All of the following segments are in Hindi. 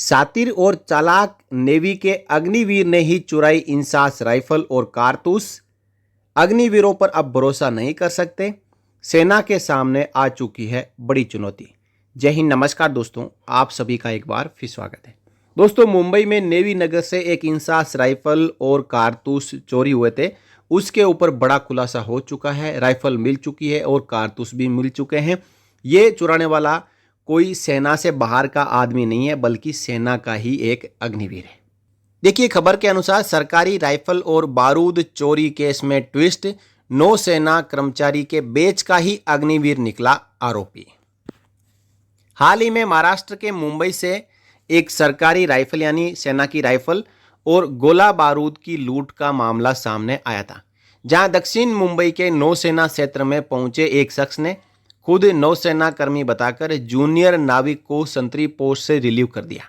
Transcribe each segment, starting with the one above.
शातिर और चालाक नेवी के अग्निवीर ने ही चुराई इंसास राइफल और कारतूस। अग्निवीरों पर अब भरोसा नहीं कर सकते। सेना के सामने आ चुकी है बड़ी चुनौती। जय हिंद, नमस्कार दोस्तों, आप सभी का एक बार फिर स्वागत है। दोस्तों, मुंबई में नेवी नगर से एक इंसास राइफल और कारतूस चोरी हुए थे। उसके ऊपर बड़ा खुलासा हो चुका है। राइफल मिल चुकी है और कारतूस भी मिल चुके हैं। ये चुराने वाला कोई सेना से बाहर का आदमी नहीं है, बल्कि सेना का ही एक अग्निवीर है। देखिए, खबर के अनुसार सरकारी राइफल और बारूद चोरी केस में ट्विस्ट। नौसेना कर्मचारी के बेच का ही अग्निवीर निकला आरोपी। हाल ही में महाराष्ट्र के मुंबई से एक सरकारी राइफल यानी सेना की राइफल और गोला बारूद की लूट का मामला सामने आया था, जहां दक्षिण मुंबई के नौसेना क्षेत्र में पहुंचे एक शख्स ने खुद नौसेना कर्मी बताकर जूनियर नाविक को संतरी पोस्ट से रिलीव कर दिया।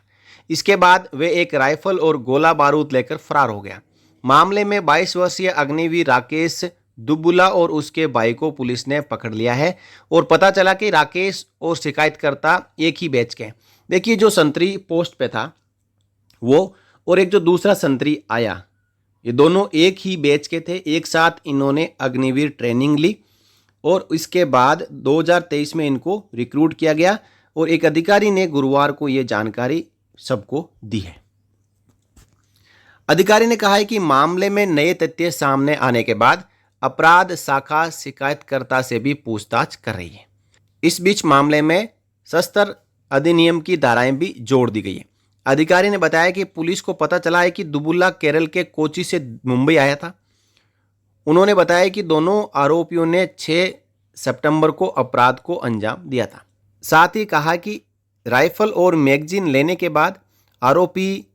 इसके बाद वे एक राइफल और गोला बारूद लेकर फरार हो गया। मामले में 22 वर्षीय अग्निवीर राकेश दुबुला और उसके भाई को पुलिस ने पकड़ लिया है और पता चला कि राकेश और शिकायतकर्ता एक ही बैच के। देखिए, जो संतरी पोस्ट पे था वो और एक जो दूसरा संतरी आया, ये दोनों एक ही बैच के थे। एक साथ इन्होंने अग्निवीर ट्रेनिंग ली और इसके बाद 2023 में इनको रिक्रूट किया गया और एक अधिकारी ने गुरुवार को ये जानकारी सबको दी है। अधिकारी ने कहा है कि मामले में नए तथ्य सामने आने के बाद अपराध शाखा शिकायतकर्ता से भी पूछताछ कर रही है। इस बीच मामले में शस्त्र अधिनियम की धाराएं भी जोड़ दी गई है। अधिकारी ने बताया कि पुलिस को पता चला है कि दुबुल्ला केरल के कोची से मुंबई आया था। उन्होंने बताया कि दोनों आरोपियों ने 6 सितंबर को अपराध को अंजाम दिया था। साथ ही कहा कि राइफल और मैगजीन लेने के बाद आरोपी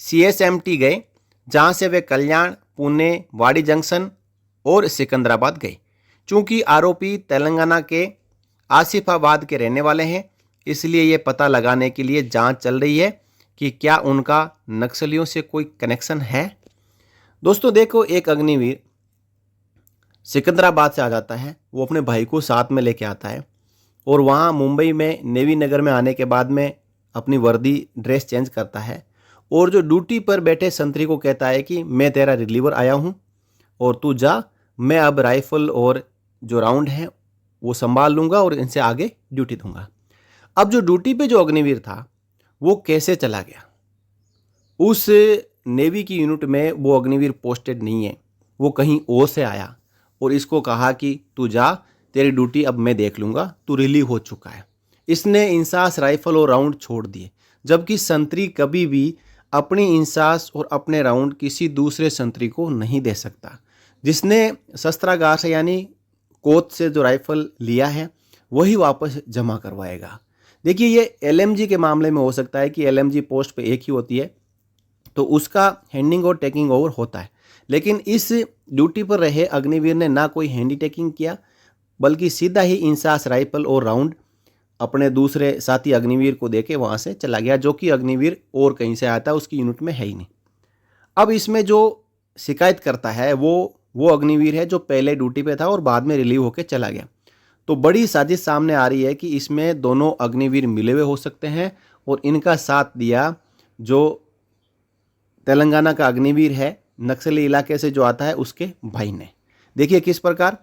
CSMT गए, जहां से वे कल्याण, पुणे, वाड़ी जंक्शन और सिकंदराबाद गए। चूंकि आरोपी तेलंगाना के आसिफाबाद के रहने वाले हैं, इसलिए ये पता लगाने के लिए जांच चल रही है कि क्या उनका नक्सलियों से कोई कनेक्शन है। दोस्तों देखो, एक अग्निवीर सिकंदराबाद से आ जाता है, वो अपने भाई को साथ में लेके आता है और वहाँ मुंबई में नेवी नगर में आने के बाद में अपनी वर्दी ड्रेस चेंज करता है और जो ड्यूटी पर बैठे संतरी को कहता है कि मैं तेरा रिलीवर आया हूँ और तू जा, मैं अब राइफल और जो राउंड हैं वो संभाल लूँगा और इनसे आगे ड्यूटी दूंगा। अब जो ड्यूटी पे जो अग्निवीर था वो कैसे चला गया? उस नेवी की यूनिट में वो अग्निवीर पोस्टेड नहीं है, वो कहीं और से आया और इसको कहा कि तू जा, तेरी ड्यूटी अब मैं देख लूँगा, तू रिलीव हो चुका है। इसने इंसास राइफल और राउंड छोड़ दिए, जबकि संतरी कभी भी अपनी इंसास और अपने राउंड किसी दूसरे संतरी को नहीं दे सकता। जिसने शस्त्रागार से यानी कोच से जो राइफल लिया है वही वापस जमा करवाएगा। देखिए, ये LMG के मामले में हो सकता है कि LMG पोस्ट पे एक ही होती है तो उसका हैंडिंग और टेकिंग ओवर होता है, लेकिन इस ड्यूटी पर रहे अग्निवीर ने ना कोई हैंडी टेकिंग किया, बल्कि सीधा ही इंसास राइफल और राउंड अपने दूसरे साथी अग्निवीर को देके वहाँ से चला गया, जो कि अग्निवीर और कहीं से आता है, उसकी यूनिट में है ही नहीं। अब इसमें जो शिकायत करता है वो अग्निवीर है जो पहले ड्यूटी पे था और बाद में रिलीव होकर चला गया। तो बड़ी साजिश सामने आ रही है कि इसमें दोनों अग्निवीर मिले हुए हो सकते हैं और इनका साथ दिया जो तेलंगाना का अग्निवीर है, नक्सली इलाके से जो आता है, उसके भाई ने। देखिए किस प्रकार।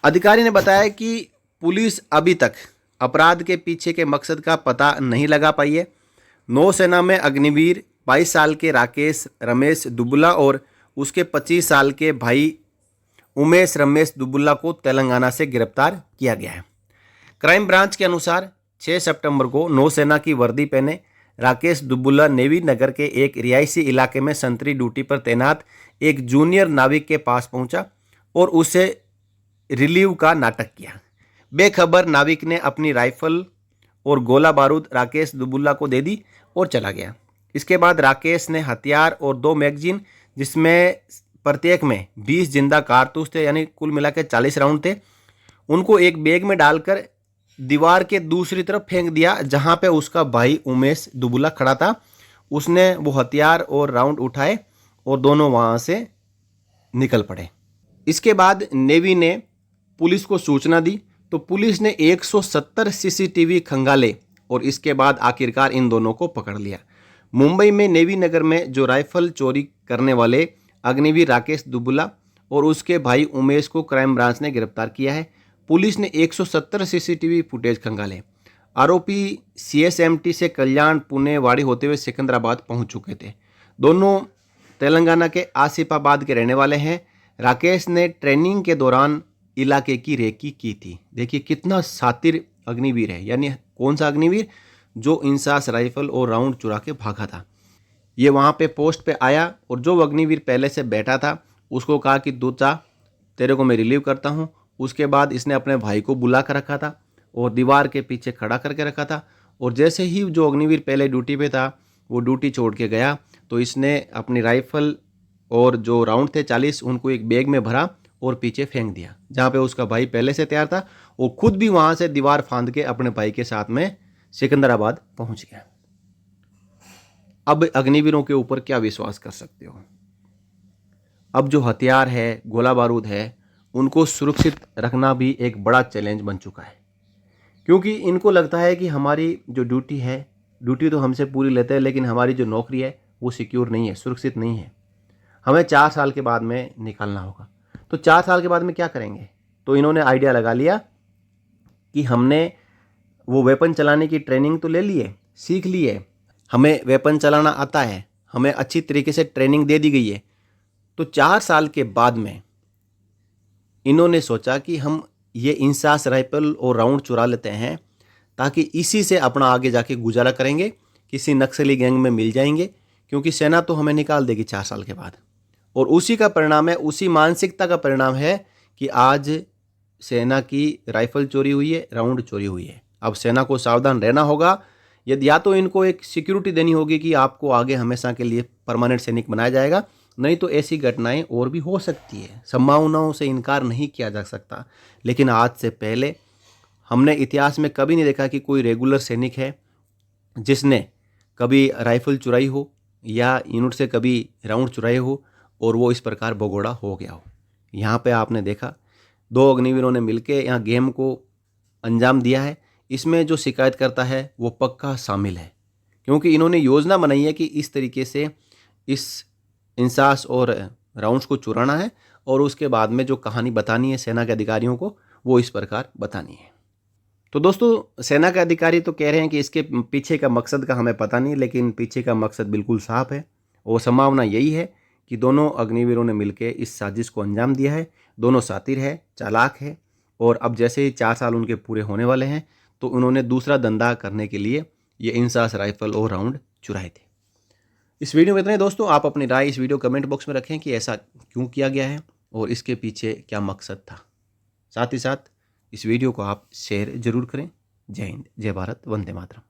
अधिकारी ने बताया कि पुलिस अभी तक अपराध के पीछे के मकसद का पता नहीं लगा पाई है। नौसेना में अग्निवीर 22 साल के राकेश रमेश दुबुला और उसके 25 साल के भाई उमेश रमेश दुबुल्ला को तेलंगाना से गिरफ्तार किया गया है। क्राइम ब्रांच के अनुसार 6 सितंबर को नौसेना की वर्दी पहने राकेश दुबुल्ला नेवी नगर के एक रिहायशी इलाके में संतरी ड्यूटी पर तैनात एक जूनियर नाविक के पास पहुंचा और उसे रिलीव का नाटक किया। बेखबर नाविक ने अपनी राइफल और गोला बारूद राकेश दुबुल्ला को दे दी और चला गया। इसके बाद राकेश ने हथियार और 2 मैगजीन, जिसमें प्रत्येक में 20 जिंदा कारतूस थे, यानी कुल मिला के 40 राउंड थे, उनको एक बैग में डालकर दीवार के दूसरी तरफ फेंक दिया, जहां पे उसका भाई उमेश दुबुल्ला खड़ा था। उसने वो हथियार और राउंड उठाए और दोनों वहां से निकल पड़े। इसके बाद नेवी ने पुलिस को सूचना दी तो पुलिस ने 170 CCTV खंगाले और इसके बाद आखिरकार इन दोनों को पकड़ लिया। मुंबई में नेवी नगर में जो राइफल चोरी करने वाले अग्निवीर राकेश दुबुला और उसके भाई उमेश को क्राइम ब्रांच ने गिरफ्तार किया है। पुलिस ने 170 सीसीटीवी फुटेज खंगाले। आरोपी सीएसएमटी से कल्याण, पुणे, वाड़ी होते हुए सिकंदराबाद पहुंच चुके थे। दोनों तेलंगाना के आसिफाबाद के रहने वाले हैं। राकेश ने ट्रेनिंग के दौरान इलाके की रेकी की थी। देखिए कितना शातिर अग्निवीर है, यानी कौन सा अग्निवीर, जो इंसास राइफल और राउंड चुरा के भागा था। ये वहाँ पे पोस्ट पे आया और जो अग्निवीर पहले से बैठा था उसको कहा कि तू जा, तेरे को मैं रिलीव करता हूँ। उसके बाद इसने अपने भाई को बुला कर रखा था और दीवार के पीछे खड़ा करके रखा था। और जैसे ही जो अग्निवीर पहले ड्यूटी पे था वो ड्यूटी छोड़ के गया तो इसने अपनी राइफल और जो राउंड थे 40 उनको एक बैग में भरा और पीछे फेंक दिया, जहाँ पे उसका भाई पहले से तैयार था। और खुद भी वहाँ से दीवार फांद के अपने भाई के साथ में सिकंदराबाद पहुँच गया। अब अग्निवीरों के ऊपर क्या विश्वास कर सकते हो। अब जो हथियार है, गोला बारूद है, उनको सुरक्षित रखना भी एक बड़ा चैलेंज बन चुका है, क्योंकि इनको लगता है कि हमारी जो ड्यूटी है, ड्यूटी तो हमसे पूरी लेते हैं, लेकिन हमारी जो नौकरी है वो सिक्योर नहीं है, सुरक्षित नहीं है। हमें 4 साल के बाद में निकालना होगा। तो 4 साल के बाद में क्या करेंगे? तो इन्होंने आइडिया लगा लिया कि हमने वो वेपन चलाने की ट्रेनिंग तो ले ली है, सीख ली है, हमें वेपन चलाना आता है, हमें अच्छी तरीके से ट्रेनिंग दे दी गई है। तो 4 साल के बाद में इन्होंने सोचा कि हम ये इंसास राइफल और राउंड चुरा लेते हैं, ताकि इसी से अपना आगे जाके गुजारा करेंगे, किसी नक्सली गैंग में मिल जाएंगे, क्योंकि सेना तो हमें निकाल देगी 4 साल के बाद। और उसी का परिणाम है, उसी मानसिकता का परिणाम है कि आज सेना की राइफल चोरी हुई है, राउंड चोरी हुई है। अब सेना को सावधान रहना होगा। यदि या तो इनको एक सिक्योरिटी देनी होगी कि आपको आगे हमेशा के लिए परमानेंट सैनिक बनाया जाएगा, नहीं तो ऐसी घटनाएं और भी हो सकती है। संभावनाओं से इनकार नहीं किया जा सकता, लेकिन आज से पहले हमने इतिहास में कभी नहीं देखा कि कोई रेगुलर सैनिक है जिसने कभी राइफल चुराई हो या यूनिट से कभी राउंड चुराए हो और वो इस प्रकार भगोड़ा हो गया हो। यहाँ पे आपने देखा 2 अग्निवीरों ने मिलकर यहाँ गेम को अंजाम दिया है। इसमें जो शिकायत करता है वो पक्का शामिल है, क्योंकि इन्होंने योजना बनाई है कि इस तरीके से इस इंसास और राउंड्स को चुराना है और उसके बाद में जो कहानी बतानी है सेना के अधिकारियों को वो इस प्रकार बतानी है। तो दोस्तों, सेना के अधिकारी तो कह रहे हैं कि इसके पीछे का मकसद का हमें पता नहीं, लेकिन पीछे का मकसद बिल्कुल साफ है और संभावना यही है कि दोनों अग्निवीरों ने मिलकर इस साजिश को अंजाम दिया है। दोनों शातिर है, चालाक है, और अब जैसे ही 4 साल उनके पूरे होने वाले हैं तो उन्होंने दूसरा धंधा करने के लिए ये इंसास राइफल और राउंड चुराए थे। इस वीडियो में इतना ही दोस्तों। आप अपनी राय इस वीडियो कमेंट बॉक्स में रखें कि ऐसा क्यों किया गया है और इसके पीछे क्या मकसद था। साथ ही साथ इस वीडियो को आप शेयर जरूर करें। जय हिंद, जय भारत, वंदे मातरम।